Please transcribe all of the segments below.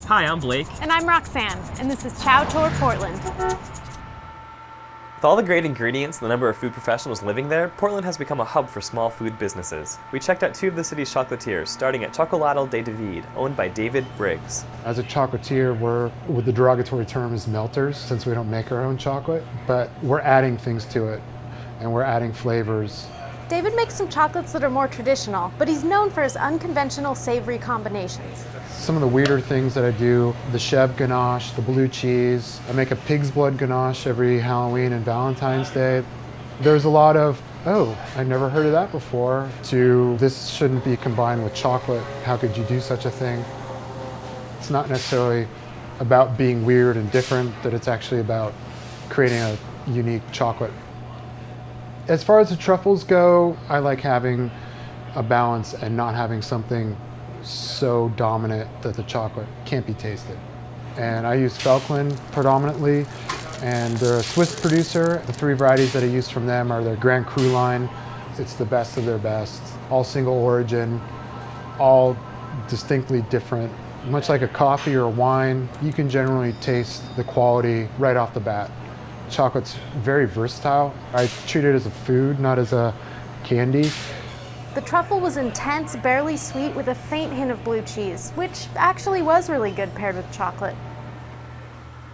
Hi, I'm Blake. And I'm Roxanne, and this is CHOW Tour Portland. With all the great ingredients and the number of food professionals living there, Portland has become a hub for small food businesses. We checked out 2 of the city's chocolatiers, starting at Xocolatl de David, owned by David Briggs. As a chocolatier, we're, with the derogatory term is melters, since we don't make our own chocolate, but we're adding things to it, and we're adding flavors. David makes some chocolates that are more traditional, but he's known for his unconventional savory combinations. Some of the weirder things that I do, the chèvre ganache, the blue cheese. I make a pig's blood ganache every Halloween and Valentine's Day. There's a lot of, oh, I never heard of that before, to this shouldn't be combined with chocolate. How could you do such a thing? It's not necessarily about being weird and different, that it's actually about creating a unique chocolate. As far as the truffles go, I like having a balance and not having something so dominant that the chocolate can't be tasted. And I use Xocolatl predominantly, and they're a Swiss producer. The 3 varieties that I use from them are their Grand Cru line. It's the best of their best. All single origin, all distinctly different. Much like a coffee or a wine, you can generally taste the quality right off the bat. Chocolate's very versatile. I treat it as a food, not as a candy. The truffle was intense, barely sweet, with a faint hint of blue cheese, which actually was really good paired with chocolate.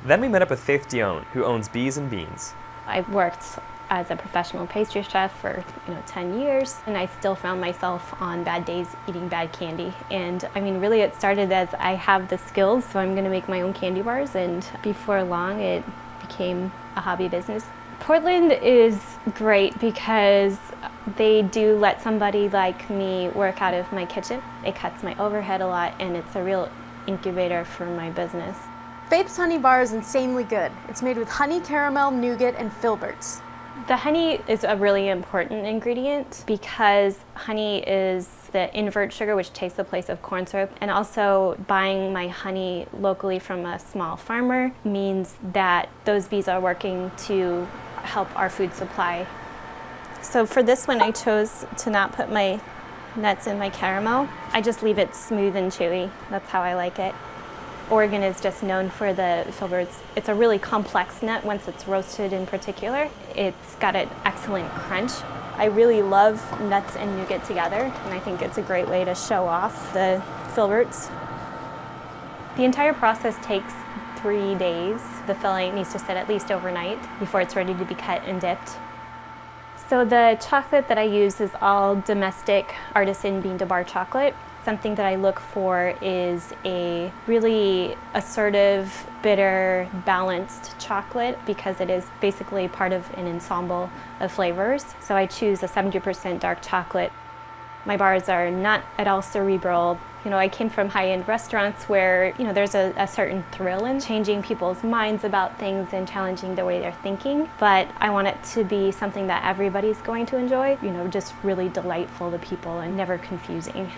Then we met up with Faith Dionne, who owns Bees and Beans. I've worked as a professional pastry chef for 10 years, and I still found myself on bad days eating bad candy. And I mean, really it started as I have the skills, so I'm gonna make my own candy bars, and before long it became a hobby business. Portland is great because they do let somebody like me work out of my kitchen. It cuts my overhead a lot, and it's a real incubator for my business. Faith's honey bar is insanely good. It's made with honey, caramel, nougat, and filberts. The honey is a really important ingredient because honey is the invert sugar, which takes the place of corn syrup. And also buying my honey locally from a small farmer means that those bees are working to help our food supply. So for this one, I chose to not put my nuts in my caramel. I just leave it smooth and chewy. That's how I like it. Oregon is just known for the filberts. It's a really complex nut once it's roasted in particular. It's got an excellent crunch. I really love nuts and nougat together, and I think it's a great way to show off the filberts. The entire process takes 3 days. The filling needs to sit at least overnight before it's ready to be cut and dipped. So the chocolate that I use is all domestic artisan bean-to-bar chocolate. Something that I look for is a really assertive, bitter, balanced chocolate because it is basically part of an ensemble of flavors. So I choose a 70% dark chocolate. My bars are not at all cerebral. I came from high-end restaurants where, there's a certain thrill in changing people's minds about things and challenging the way they're thinking. But I want it to be something that everybody's going to enjoy, just really delightful to people and never confusing.